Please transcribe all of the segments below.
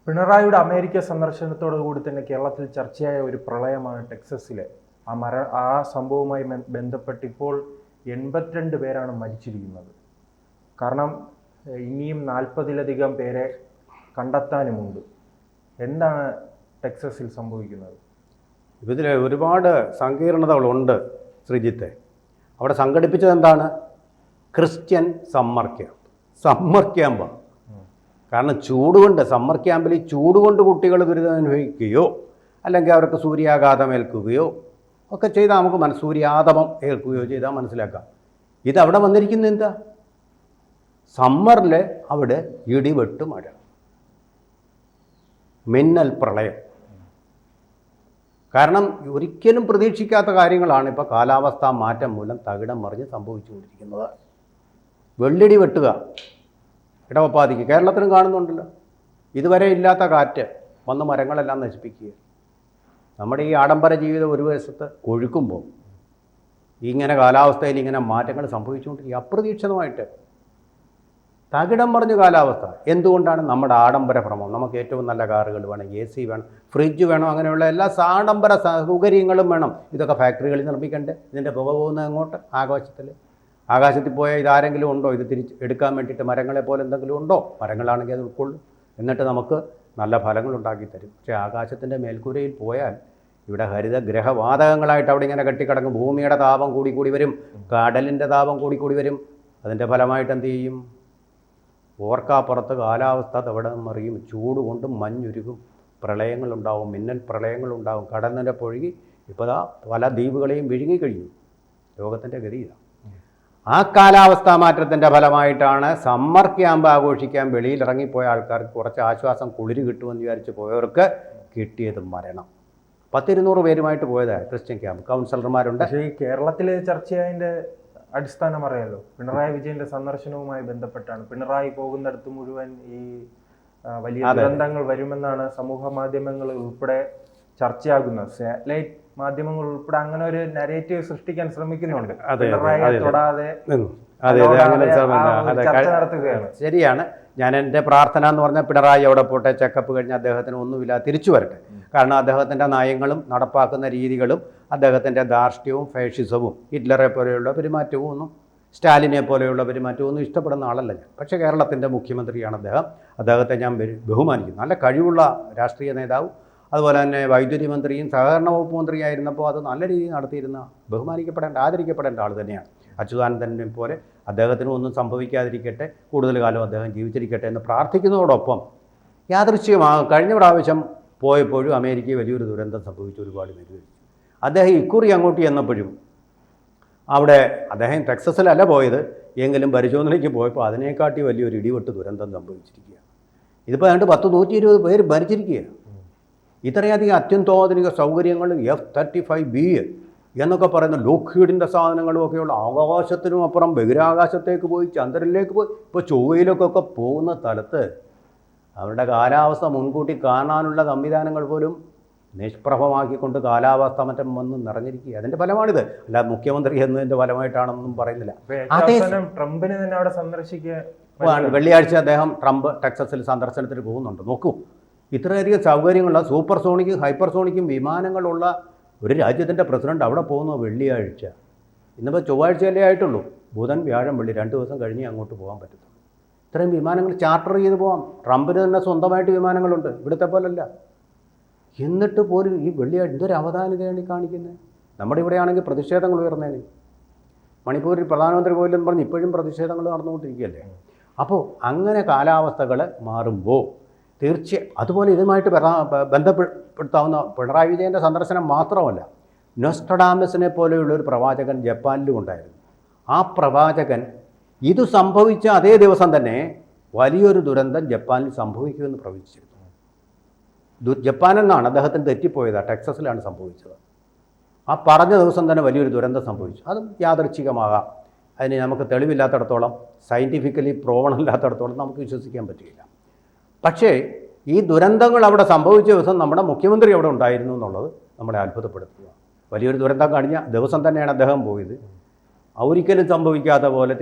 പിണറായിയുടെ അമേരിക്ക സന്ദർശനത്തോടു കൂടി തന്നെ കേരളത്തിൽ ചർച്ചയായ ഒരു പ്രളയമാണ് ടെക്സസിലെ ആ സംഭവവുമായി ബന്ധപ്പെട്ട് ഇപ്പോൾ 82 പേരാണ് മരിച്ചിരിക്കുന്നത്. കാരണം ഇനിയും 40-ലധികം പേരെ കണ്ടെത്താനുമുണ്ട്. എന്താണ് ടെക്സസിൽ സംഭവിക്കുന്നത്? ഇതിൽ ഒരുപാട് സങ്കീർണതകളുണ്ട് ശ്രീജിത്തെ. അവിടെ സംഘടിപ്പിച്ചത് എന്താണ്? Christian summer camp. കാരണം ചൂടുകൊണ്ട് സമ്മർ ക്യാമ്പിൽ ചൂടുകൊണ്ട് കുട്ടികൾ ദുരിതം അനുഭവിക്കുകയോ അല്ലെങ്കിൽ അവർക്ക് സൂര്യാഘാതം ഏൽക്കുകയോ ഒക്കെ ചെയ്താൽ നമുക്ക് സൂര്യാതപം ഏൽക്കുകയോ ചെയ്താൽ മനസ്സിലാക്കാം. ഇതവിടെ വന്നിരിക്കുന്നത് എന്താ? സമ്മറിൽ അവിടെ ഇടിവെട്ട് മഴ, മിന്നൽ പ്രളയം. കാരണം ഒരിക്കലും പ്രതീക്ഷിക്കാത്ത കാര്യങ്ങളാണ് ഇപ്പോൾ കാലാവസ്ഥാ മാറ്റം മൂലം തകിടം മറിഞ്ഞ് സംഭവിച്ചുകൊണ്ടിരിക്കുന്നത്. വെള്ളിടി വെട്ടുക ഇടവപ്പാതിക്ക് കേരളത്തിലും കാണുന്നുണ്ടല്ലോ. ഇതുവരെ ഇല്ലാത്ത കാറ്റ് വന്ന് മരങ്ങളെല്ലാം നശിപ്പിക്കുക. നമ്മുടെ ഈ ആഡംബര ജീവിതം ഒരു വശത്ത് കൊഴുക്കുമ്പോൾ ഇങ്ങനെ കാലാവസ്ഥയിൽ ഇങ്ങനെ മാറ്റങ്ങൾ സംഭവിച്ചുകൊണ്ടിരിക്കുക. അപ്രതീക്ഷിതമായിട്ട് തകിടം മറിഞ്ഞ കാലാവസ്ഥ. എന്തുകൊണ്ടാണ്? നമ്മുടെ ആഡംബര ഭ്രമം. നമുക്ക് ഏറ്റവും നല്ല കാറുകൾ വേണം, AC വേണം, ഫ്രിഡ്ജ് വേണം, അങ്ങനെയുള്ള എല്ലാ ആഡംബര സൗകര്യങ്ങളും വേണം. ഇതൊക്കെ ഫാക്ടറികളിൽ നിർമ്മിക്കണ്ടേ? ഇതിൻ്റെ പുക പോകുന്നത് അങ്ങോട്ട് ആകാശത്തിൽ പോയാൽ ഇതാരെങ്കിലും ഉണ്ടോ? ഇത് എടുക്കാൻ വേണ്ടിയിട്ട് മരങ്ങളെ പോലെ എന്തെങ്കിലും ഉണ്ടോ? മരങ്ങളാണെങ്കിൽ അത് ഉൾക്കൊള്ളും, എന്നിട്ട് നമുക്ക് നല്ല ഫലങ്ങൾ ഉണ്ടാക്കി തരും. പക്ഷേ ആകാശത്തിൻ്റെ മേൽക്കൂരയിൽ പോയാൽ ഇവിടെ ഹരിതഗ്രഹവാതകങ്ങളായിട്ട് അവിടെ ഇങ്ങനെ കെട്ടിക്കിടക്കും. ഭൂമിയുടെ താപം കൂടി വരും, കടലിൻ്റെ താപം കൂടി വരും. അതിൻ്റെ ഫലമായിട്ട് എന്ത് ചെയ്യും? ഓർക്കാപ്പുറത്ത് കാലാവസ്ഥ തവിട മറിയും, ചൂട് കൊണ്ടും മഞ്ഞുരുകും, പ്രളയങ്ങളുണ്ടാവും, മിന്നൽ പ്രളയങ്ങളുണ്ടാവും. കടലിൻ്റെ പൊഴുകി ഇപ്പോൾ പല ദ്വീപുകളെയും വിഴുങ്ങിക്കഴിഞ്ഞു. ലോകത്തിൻ്റെ ഗതിയിലാണ്. ആ കാലാവസ്ഥാ മാറ്റത്തിൻ്റെ ഫലമായിട്ടാണ് സമ്മർ ക്യാമ്പ് ആഘോഷിക്കാൻ വെളിയിൽ ഇറങ്ങിപ്പോയ ആൾക്കാർക്ക് കുറച്ച് ആശ്വാസം, കുളിര് കിട്ടുമെന്ന് വിചാരിച്ച് പോയവർക്ക് കിട്ടിയത് മരണം. 100-200 പേരുമായിട്ട് പോയതാണ് ക്രിസ്ത്യൻ ക്യാമ്പ്. കൗൺസിലർമാരുണ്ട്. പക്ഷേ ഈ കേരളത്തിലെ ചർച്ചയതിൻ്റെ അടിസ്ഥാനം അറിയാലോ. പിണറായി വിജയൻ്റെ സന്ദർശനവുമായി ബന്ധപ്പെട്ടാണ്. പിണറായി പോകുന്നിടത്ത് മുഴുവൻ ഈ വലിയ ദുരന്തങ്ങൾ വരുമെന്നാണ് സമൂഹ മാധ്യമങ്ങൾ ഉൾപ്പെടെ ചർച്ചയാകുന്നത്. സാറ്റലൈറ്റ് മാധ്യമങ്ങൾ ഉൾപ്പെടെ അങ്ങനെ ഒരു നരേറ്റീവ് സൃഷ്ടിക്കാൻ ശ്രമിക്കുന്നുണ്ട്. പിണറായി തൊടാതെ ചർച്ച നടത്തുകയാണ്. ശരിയാണ്. ഞാൻ എൻ്റെ പ്രാർത്ഥന എന്ന് പറഞ്ഞാൽ പിണറായി അവിടെ പോട്ടെ, ചെക്കപ്പ് കഴിഞ്ഞ് അദ്ദേഹത്തിന് ഒന്നുമില്ല, തിരിച്ചു വരട്ടെ. കാരണം അദ്ദേഹത്തിൻ്റെ നയങ്ങളും നടപ്പാക്കുന്ന രീതികളും അദ്ദേഹത്തിൻ്റെ ധാർഷ്ട്യവും ഫാഷിസവും ഹിറ്റ്ലറെ പോലെയുള്ള പെരുമാറ്റവും ഒന്നും, സ്റ്റാലിനെ പോലെയുള്ള പെരുമാറ്റവും ഒന്നും ഇഷ്ടപ്പെടുന്ന ആളല്ല ഞാൻ. പക്ഷേ കേരളത്തിൻ്റെ മുഖ്യമന്ത്രിയാണ് അദ്ദേഹം. അദ്ദേഹത്തെ ഞാൻ ബഹുമാനിക്കുന്നു. നല്ല കഴിവുള്ള രാഷ്ട്രീയ നേതാവ്. അതുപോലെ തന്നെ വൈദ്യുതി മന്ത്രിയും സഹകരണ വകുപ്പ് മന്ത്രിയായിരുന്നപ്പോൾ അത് നല്ല രീതിയിൽ നടത്തിയിരുന്ന, ബഹുമാനിക്കപ്പെടേണ്ട, ആദരിക്കപ്പെടേണ്ട ആൾ തന്നെയാണ്. അച്യുതാനന്ദനെ പോലെ അദ്ദേഹത്തിനും ഒന്നും സംഭവിക്കാതിരിക്കട്ടെ, കൂടുതൽ കാലം അദ്ദേഹം ജീവിച്ചിരിക്കട്ടെ എന്ന് പ്രാർത്ഥിക്കുന്നതോടൊപ്പം യാദൃശ്ചികമാകും കഴിഞ്ഞ പ്രാവശ്യം പോയപ്പോഴും അമേരിക്കയിൽ വലിയൊരു ദുരന്തം സംഭവിച്ചു, ഒരുപാട് പേര്. അദ്ദേഹം ഇക്കുറി അങ്ങോട്ട് ചെന്നപ്പോഴും അവിടെ അദ്ദേഹം ടെക്സസിലല്ല പോയത്, എങ്കിലും പരിശോധനയ്ക്ക് പോയപ്പോൾ അതിനേക്കാട്ടി വലിയൊരു ഇടിവെട്ട് ദുരന്തം സംഭവിച്ചിരിക്കുക. ഇതിപ്പോൾ ഏതാണ്ട് 120 പേര് മരിച്ചിരിക്കുകയാണ്. ഇത്രയധികം അത്യന്താധുനിക സൗകര്യങ്ങൾ, F-35B എന്നൊക്കെ പറയുന്ന ലോക്ക്ഹീഡിൻ്റെ സാധനങ്ങളും ഒക്കെയുള്ള ആകാശത്തിനും അപ്പുറം ബഹിരാകാശത്തേക്ക് പോയി, ചന്ദ്രനിലേക്ക് പോയി, ഇപ്പോൾ ചൊവ്വയിലേക്കൊക്കെ പോകുന്ന സ്ഥലത്ത് അവരുടെ കാലാവസ്ഥ മുൻകൂട്ടി കാണാനുള്ള സംവിധാനങ്ങൾ പോലും നിഷ്പ്രഭമാക്കിക്കൊണ്ട് കാലാവസ്ഥ മാറ്റം വന്ന് നിറഞ്ഞിരിക്കുക. അതിൻ്റെ ഫലമാണിത്. അല്ല മുഖ്യമന്ത്രി എന്നതിൻ്റെ ഫലമായിട്ടാണെന്നൊന്നും പറയുന്നില്ല. ട്രംപിനെ തന്നെ അവിടെ സന്ദർശിക്കുക. വെള്ളിയാഴ്ച അദ്ദേഹം ട്രംപ് ടെക്സസിൽ സന്ദർശനത്തിന് പോകുന്നുണ്ട്. നോക്കൂ, ഇത്രയധികം സൗകര്യങ്ങളുള്ള സൂപ്പർസോണിക്കും ഹൈപ്പർസോണിക്കും വിമാനങ്ങളുള്ള ഒരു രാജ്യത്തിൻ്റെ പ്രസിഡന്റ് അവിടെ പോകുന്ന വെള്ളിയാഴ്ച. ഇന്നിപ്പോൾ ചൊവ്വാഴ്ചയല്ലേ ആയിട്ടുള്ളൂ. ബുധൻ, വ്യാഴം, വെള്ളി 2 ദിവസം കഴിഞ്ഞേ അങ്ങോട്ട് പോകാൻ പറ്റത്തുള്ളൂ. ഇത്രയും വിമാനങ്ങൾ ചാർട്ടർ ചെയ്ത് പോകാം. ട്രംപിന് തന്നെ സ്വന്തമായിട്ട് വിമാനങ്ങളുണ്ട്, ഇവിടുത്തെ പോലല്ല. എന്നിട്ട് പോലും ഈ വെള്ളിയാഴ്ച എന്തൊരു അവധാനതയാണ് കാണിക്കുന്നത്. നമ്മുടെ ഇവിടെയാണെങ്കിൽ പ്രതിഷേധങ്ങൾ ഉയർന്നേനെ. മണിപ്പൂരിൽ പ്രധാനമന്ത്രി പോയില്ലെന്ന് പറഞ്ഞ് ഇപ്പോഴും പ്രതിഷേധങ്ങൾ നടന്നുകൊണ്ടിരിക്കുകയല്ലേ. അപ്പോൾ അങ്ങനെ കാലാവസ്ഥകൾ മാറുമ്പോൾ അതുപോലെ ഇതുമായിട്ട് ബന്ധപ്പെടുത്താവുന്ന പിണറായി വിജയൻ്റെ സന്ദർശനം മാത്രമല്ല, നോസ്ട്രഡാമസിനെ പോലെയുള്ളൊരു പ്രവാചകൻ ജപ്പാനിലും ഉണ്ടായിരുന്നു. ആ പ്രവാചകൻ ഇത് സംഭവിച്ച അതേ ദിവസം തന്നെ വലിയൊരു ദുരന്തം ജപ്പാനിൽ സംഭവിക്കുമെന്ന് പ്രവചിച്ചിരുന്നു. ജപ്പാനെന്നാണ് അദ്ദേഹത്തിന് തെറ്റിപ്പോയത്, ടെക്സസിലാണ് സംഭവിച്ചത്. ആ പറഞ്ഞ ദിവസം തന്നെ വലിയൊരു ദുരന്തം സംഭവിച്ചു. അതും യാദൃച്ഛികമാകാം. അതിന് നമുക്ക് തെളിവില്ലാത്തടത്തോളം, സയൻറ്റിഫിക്കലി പ്രോവണല്ലാത്തടത്തോളം നമുക്ക് വിശ്വസിക്കാൻ പറ്റില്ല. പക്ഷേ ഈ ദുരന്തങ്ങൾ അവിടെ സംഭവിച്ച ദിവസം നമ്മുടെ മുഖ്യമന്ത്രി അവിടെ ഉണ്ടായിരുന്നു എന്നുള്ളത് നമ്മളെ അത്ഭുതപ്പെടുത്തുക. വലിയൊരു ദുരന്തം കഴിഞ്ഞ ദിവസം തന്നെയാണ് അദ്ദേഹം പോയത്. ഒരിക്കലും സംഭവിക്കാത്ത പോലെ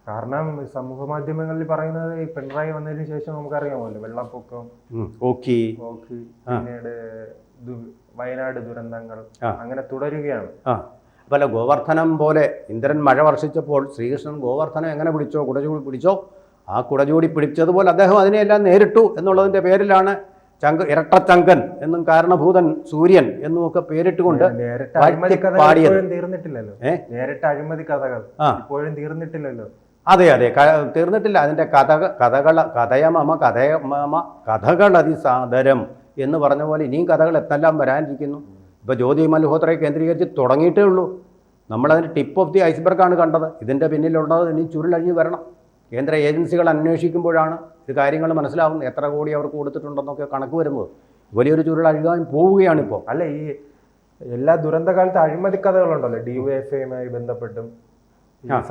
കാരണം സമൂഹ മാധ്യമങ്ങളിൽ പറയുന്നത് ഈ പിണറായി വന്നതിന് ശേഷം നമുക്കറിയാമല്ലോ, വെള്ളപ്പൊക്കം, ഓക്കി, പിന്നീട് വയനാട് ദുരന്തങ്ങൾ അങ്ങനെ തുടരുകയാണ്. അതുപോലെ ഗോവർദ്ധനം പോലെ ഇന്ദ്രൻ മഴ വർഷിച്ചപ്പോൾ ശ്രീകൃഷ്ണൻ ഗോവർദ്ധനം എങ്ങനെ പിടിച്ചോ, കുടചൂടി പിടിച്ചോ, ആ കുടചൂടി പിടിച്ചതുപോലെ അദ്ദേഹം അതിനെയെല്ലാം നേരിട്ടു എന്നുള്ളതിൻ്റെ പേരിലാണ് ഇരട്ടച്ചങ്കൻ എന്നും കാരണഭൂതൻ സൂര്യൻ എന്നും ഒക്കെ പേരിട്ടുകൊണ്ട് തീർന്നിട്ടില്ലല്ലോ. നേരിട്ട് അഴിമതി കഥകൾ ഇപ്പോഴും തീർന്നിട്ടില്ലല്ലോ. അതെ അതെ, തീർന്നിട്ടില്ല. അതിൻ്റെ കഥകളതിസാദരം എന്ന് പറഞ്ഞ പോലെ ഇനിയും കഥകൾ എത്തെല്ലാം വരാനിരിക്കുന്നു. ഇപ്പോൾ ജ്യോതി മൽഹോത്രയെ കേന്ദ്രീകരിച്ച് തുടങ്ങിയിട്ടേ ഉള്ളൂ. നമ്മളതിൻ്റെ ടിപ്പ് ഓഫ് ദി ഐസ്ബർഗാണ് കണ്ടത്. ഇതിൻ്റെ പിന്നിലുള്ളത് ഇനി ചുരുളഴിഞ്ഞ് വരണം. കേന്ദ്ര ഏജൻസികൾ അന്വേഷിക്കുമ്പോഴാണ് ഇത് കാര്യങ്ങൾ മനസ്സിലാവുന്നത്. എത്ര കോടി അവർക്ക് കൊടുത്തിട്ടുണ്ടെന്നൊക്കെ കണക്ക് വരുന്നത്. വലിയൊരു ചുരുളഴിയാൻ പോവുകയാണിപ്പോൾ. അല്ല, ഈ എല്ലാ ദുരന്തകാലത്ത് അഴിമതി കഥകളുണ്ടല്ലോ. DYFIയുമായി ബന്ധപ്പെട്ടും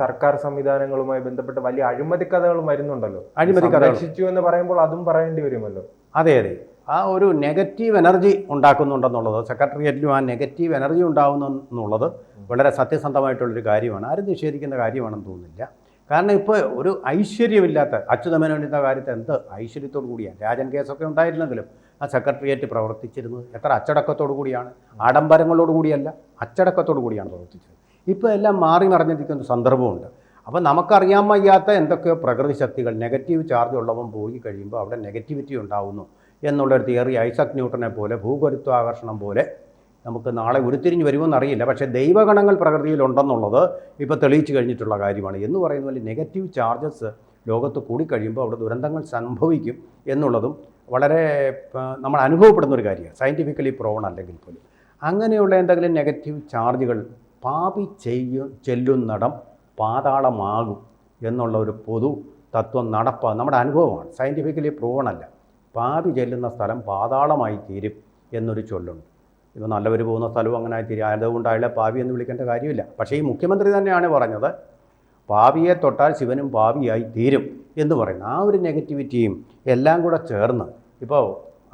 സർക്കാർ സംവിധാനങ്ങളുമായി ബന്ധപ്പെട്ട് വലിയ അഴിമതി കഥകളും വരുന്നുണ്ടല്ലോ. അഴിമതി കഥ രക്ഷിച്ചു എന്ന് പറയുമ്പോൾ അതും പറയേണ്ടി വരുമല്ലോ. അതെ അതെ, ആ ഒരു നെഗറ്റീവ് എനർജി ഉണ്ടാക്കുന്നുണ്ടെന്നുള്ളത്, സെക്രട്ടേറിയറ്റിലും ആ നെഗറ്റീവ് എനർജി ഉണ്ടാകുന്നു എന്നുള്ളത് വളരെ സത്യസന്ധമായിട്ടുള്ളൊരു കാര്യമാണ്. ആരും നിഷേധിക്കുന്ന കാര്യമാണെന്ന് തോന്നുന്നില്ല. കാരണം ഇപ്പോൾ ഒരു ഐശ്വര്യമില്ലാത്ത അച്യുതമേനോൻ്റെ കാര്യത്തെ എന്ത് ഐശ്വര്യത്തോടു കൂടിയാണ്. രാജൻ കേസൊക്കെ ഉണ്ടായിരുന്നെങ്കിലും ആ സെക്രട്ടേറിയറ്റ് പ്രവർത്തിച്ചിരുന്നത് എത്ര അച്ചടക്കത്തോടു കൂടിയാണ്. ആഡംബരങ്ങളോടു കൂടിയല്ല, അച്ചടക്കത്തോടു കൂടിയാണ് പ്രവർത്തിച്ചത്. ഇപ്പോൾ എല്ലാം മാറി മറിഞ്ഞിരിക്കുന്ന സന്ദർഭമുണ്ട്. അപ്പോൾ നമുക്കറിയാൻ വയ്യാത്ത എന്തൊക്കെയോ പ്രകൃതി ശക്തികൾ, നെഗറ്റീവ് ചാർജ് ഉള്ളവൻ പോയി കഴിയുമ്പോൾ അവിടെ നെഗറ്റിവിറ്റി ഉണ്ടാകുന്നു എന്നുള്ളൊരു തിയറി ഐസക് ന്യൂട്ടനെ പോലെ, ഭൂഗുരുത്വാകർഷണം പോലെ നമുക്ക് നാളെ ഉരുത്തിരിഞ്ഞ് വരുമെന്ന് അറിയില്ല. പക്ഷേ ദൈവഗണങ്ങൾ പ്രകൃതിയിലുണ്ടെന്നുള്ളത് ഇപ്പോൾ തെളിയിച്ചു കഴിഞ്ഞിട്ടുള്ള കാര്യമാണ്. എന്ന് പറയുന്ന പോലെ നെഗറ്റീവ് ചാർജസ് ലോകത്ത് കൂടിക്കഴിയുമ്പോൾ അവിടെ ദുരന്തങ്ങൾ സംഭവിക്കും എന്നുള്ളതും വളരെ നമ്മൾ അനുഭവപ്പെടുന്ന ഒരു കാര്യമാണ്. സയൻറ്റിഫിക്കലി പ്രൂവൺ അല്ലെങ്കിൽ പോലും അങ്ങനെയുള്ള എന്തെങ്കിലും നെഗറ്റീവ് ചാർജുകൾ പാപി ചെല്ലുന്നിടം പാതാളമാകും എന്നുള്ള ഒരു പൊതു തത്വം നമ്മുടെ അനുഭവമാണ്. സയൻറ്റിഫിക്കലി പ്രൂവൺ അല്ല. പാപി ചെല്ലുന്ന സ്ഥലം പാതാളമായി തീരും എന്നൊരു ചൊല്ലുണ്ട്. ഇപ്പോൾ നല്ലവർ പോകുന്ന സ്ഥലവും അങ്ങനെ ആയിത്തീരും. അതുകൊണ്ട് അയാളെ പാപി എന്ന് വിളിക്കേണ്ട കാര്യമില്ല. പക്ഷേ ഈ മുഖ്യമന്ത്രി തന്നെയാണ് പറഞ്ഞത് പാപിയെ തൊട്ടാൽ ശിവനും പാപിയായി തീരും എന്ന് പറയുന്നത്. ആ ഒരു നെഗറ്റിവിറ്റിയും എല്ലാം കൂടെ ചേർന്ന് ഇപ്പോൾ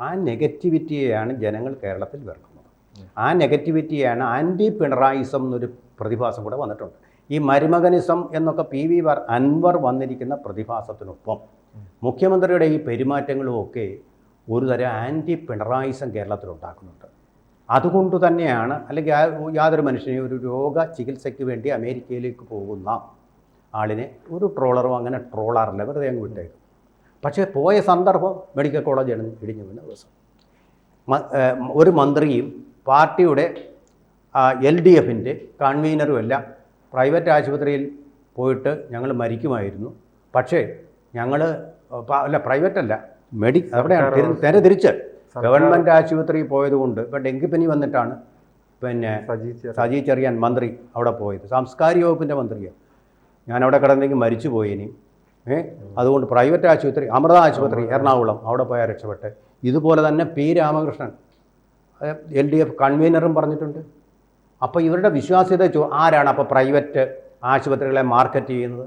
ആ നെഗറ്റിവിറ്റിയെയാണ് ജനങ്ങൾ കേരളത്തിൽ വെറുക്കുന്നത്. ആ നെഗറ്റിവിറ്റിയാണ് ആൻറ്റി പിണറായിസം എന്നൊരു പ്രതിഭാസം കൂടെ വന്നിട്ടുണ്ട്. ഈ മരുമകനിസം എന്നൊക്കെ PV അൻവർ വന്നിരിക്കുന്ന പ്രതിഭാസത്തിനൊപ്പം മുഖ്യമന്ത്രിയുടെ ഈ പെരുമാറ്റങ്ങളും ഒക്കെ ഒരുതരം ആൻറ്റി പിണറായിസം കേരളത്തിലുണ്ടാക്കുന്നുണ്ട്. അതുകൊണ്ട് തന്നെയാണ്, അല്ലെങ്കിൽ യാതൊരു മനുഷ്യനെയും ഒരു രോഗ ചികിത്സയ്ക്ക് വേണ്ടി അമേരിക്കയിലേക്ക് പോകുന്ന ആളിനെ ഒരു ട്രോളറും അങ്ങനെ ട്രോളാറില്ല, വെറുതെ അങ്ങ് വിട്ടേക്കും. പക്ഷേ പോയ സന്ദർഭം മെഡിക്കൽ കോളേജ് ഇടിഞ്ഞു വീണ ദിവസം ഒരു മന്ത്രിയും പാർട്ടിയുടെ LDFൻ്റെ കൺവീനറും എല്ലാം പ്രൈവറ്റ് ആശുപത്രിയിൽ പോയിട്ട് ഞങ്ങൾ മരിക്കുമായിരുന്നു. പക്ഷേ ഞങ്ങൾ പ്രൈവറ്റല്ല, അവിടെയാണ് നേരെ തിരിച്ച് ഗവൺമെൻറ് ആശുപത്രിയിൽ പോയതുകൊണ്ട് ഇപ്പോൾ ഡെങ്കിപ്പനി വന്നിട്ടാണ് പിന്നെ സജി ചെറിയാൻ മന്ത്രി അവിടെ പോയത്, സാംസ്കാരിക വകുപ്പിൻ്റെ മന്ത്രിയാണ്. ഞാനവിടെ കിടന്നെങ്കിൽ മരിച്ചു പോയി ഇനി. അതുകൊണ്ട് പ്രൈവറ്റ് ആശുപത്രി, അമൃത ആശുപത്രി എറണാകുളം, അവിടെ പോയാൽ രക്ഷപ്പെട്ട്. ഇതുപോലെ തന്നെ P. രാമകൃഷ്ണൻ LDF കൺവീനറും പറഞ്ഞിട്ടുണ്ട്. അപ്പോൾ ഇവരുടെ വിശ്വാസ്യത ആരാണ് അപ്പോൾ പ്രൈവറ്റ് ആശുപത്രികളെ മാർക്കറ്റ് ചെയ്യുന്നത്,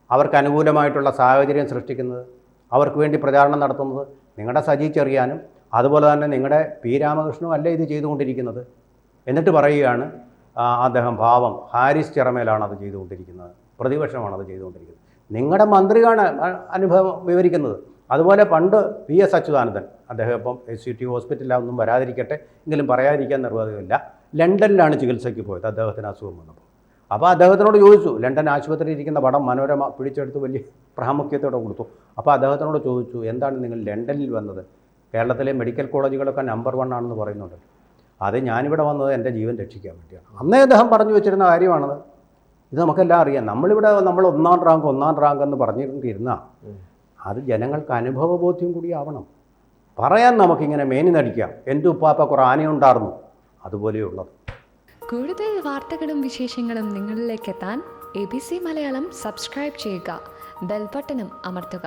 അവർക്ക് അനുകൂലമായിട്ടുള്ള സാഹചര്യം സൃഷ്ടിക്കുന്നത്, അവർക്ക് വേണ്ടി പ്രചാരണം നടത്തുന്നത്? നിങ്ങളുടെ സജി ചെറിയാനും അതുപോലെ തന്നെ നിങ്ങളുടെ P. രാമകൃഷ്ണനും അല്ലേ ഇത് ചെയ്തുകൊണ്ടിരിക്കുന്നത്? എന്നിട്ട് പറയുകയാണ് അദ്ദേഹം പാവം ഹാരിസ് ചിറമേലാണ് അത് ചെയ്തുകൊണ്ടിരിക്കുന്നത്, പ്രതിപക്ഷമാണ് അത് ചെയ്തുകൊണ്ടിരിക്കുന്നത്. നിങ്ങളുടെ മന്ത്രിയാണ് അനുഭവം വിവരിക്കുന്നത്. അതുപോലെ പണ്ട് PS അച്യുതാനന്ദൻ, അദ്ദേഹം ഇപ്പം SUT ഹോസ്പിറ്റലിലൊന്നും വരാതിരിക്കട്ടെ, എങ്കിലും പറയാതിരിക്കാൻ നിർവാഹമില്ല, ലണ്ടനിലാണ് ചികിത്സയ്ക്ക് പോയത് അദ്ദേഹത്തിന് അസുഖം വന്നപ്പോൾ. അപ്പോൾ അദ്ദേഹത്തിനോട് ചോദിച്ചു, ലണ്ടൻ ആശുപത്രിയിൽ ഇരിക്കുന്ന പടം മനോരമ പിടിച്ചെടുത്ത് വലിയ പ്രാമുഖ്യത്തോടെ കൊടുത്തു. അപ്പോൾ അദ്ദേഹത്തിനോട് ചോദിച്ചു, എന്താണ് നിങ്ങൾ ലണ്ടനിൽ വന്നത്? കേരളത്തിലെ മെഡിക്കൽ കോളേജുകളൊക്കെ നമ്പർ 1 ആണെന്ന് പറയുന്നുണ്ട്. അത് ഞാനിവിടെ വന്നത് എൻ്റെ ജീവൻ രക്ഷിക്കാൻ വേണ്ടിയാണ്. അന്നേ അദ്ദേഹം പറഞ്ഞു വെച്ചിരുന്ന കാര്യമാണത്. ഇത് നമുക്കെല്ലാം അറിയാം. നമ്മളിവിടെ നമ്മൾ ഒന്നാം റാങ്ക് എന്ന് പറഞ്ഞിരുന്ന അത് ജനങ്ങൾക്ക് അനുഭവബോധ്യം കൂടി ആവണം. പറയാൻ നമുക്കിങ്ങനെ മേനി നടിക്കാം, എൻ്റെ ഉപ്പാപ്പ കുറേ ആനയുണ്ടായിരുന്നു, അതുപോലെയുള്ളത്. കൂടുതൽ വാർത്തകളും വിശേഷങ്ങളും നിങ്ങളിലേക്ക് എത്താൻ ABC മലയാളം സബ്സ്ക്രൈബ് ചെയ്യുക, ബെൽ ബട്ടണും അമർത്തുക.